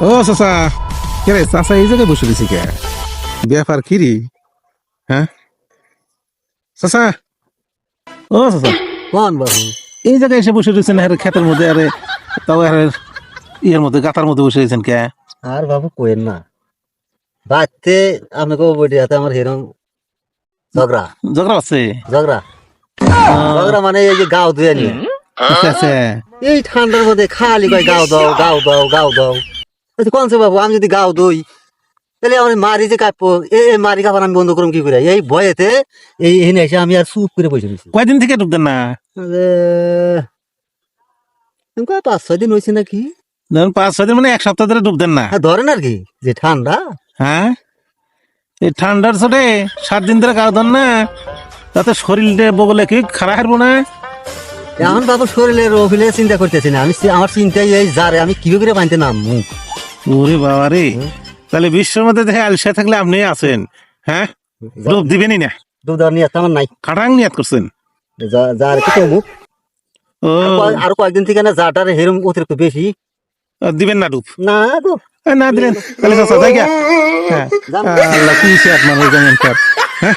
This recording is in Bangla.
ও চাচা, কে রে চাচা এই জায়গায় বসে দিছি কে? ব্যাপার কি রে? হ্যাঁ চাচা, ও চাচা, কোন বাবু? এই জায়গায় এসে বসে রয়েছেন আরে ক্ষেতের মধ্যে, আরে তাও আরে ইয়ের মধ্যে গাতার মধ্যে বসে রয়েছেন কে? আর বাবু কোয়েন না, বাড়তে আমাকে বইটি হাতে আমার হেরম ঝগড়া ঝগড়া আছে? ঝগড়া ঝগড়া মানে এই যে গাও ধুয়ে নিয়ে আচ্ছা আচ্ছা, এই ঠান্ডার মধ্যে খালি কয় গাও দাও গাও দাও গাও দাও। কোন সে বাবু, আমি যদি গাও দই তাহলে আমার মারি যে কাঁপবো, এই মারি কাপার আমি বন্ধ করুম কি করে? এই ভয়েতে এই এনে এসে আমি আর চুপ করে বসে দিচ্ছি। কয়দিন থেকে ঢুকতেন না? 5-6 দিন হয়েছে নাকি। ধরুন 5-6 দিন, মানে 1 সপ্তাহ ধরে ঢুকতেন না? ধরেন আর কি, যে ঠান্ডা। হ্যাঁ, এই ঠান্ডার চোটে 7 দিন ধরে গাও দেন না, তাতে শরীরটা বগলে কি খারাপ হারবো না? এখন বাবু শরীরের অভিলে চিন্তা করতেছি না, আমি আমার চিন্তাই এই যারে আমি কিভাবে করে বাঁধতে নামবো। ওরে বাবা রে, তাহলে বিশ্বের মধ্যে দেখে আলসা থাকলে আপনি আছেন? হ্যাঁ, ডুব দিবেনই না? দুধ আর নিয়ে আমার নাই, খাটাং নিয়াত করছেন? যার কি কমু ও, আরো কয়েকদিন থেকে না যাটার হেরম অতিরিক্ত বেশি দিবেন না ডুব? না গো। না দিলেন তাহলে চাচা যাই গা। হ্যাঁ, আল্লাহ কি সে আপনার হয়ে যাবেন। হ্যাঁ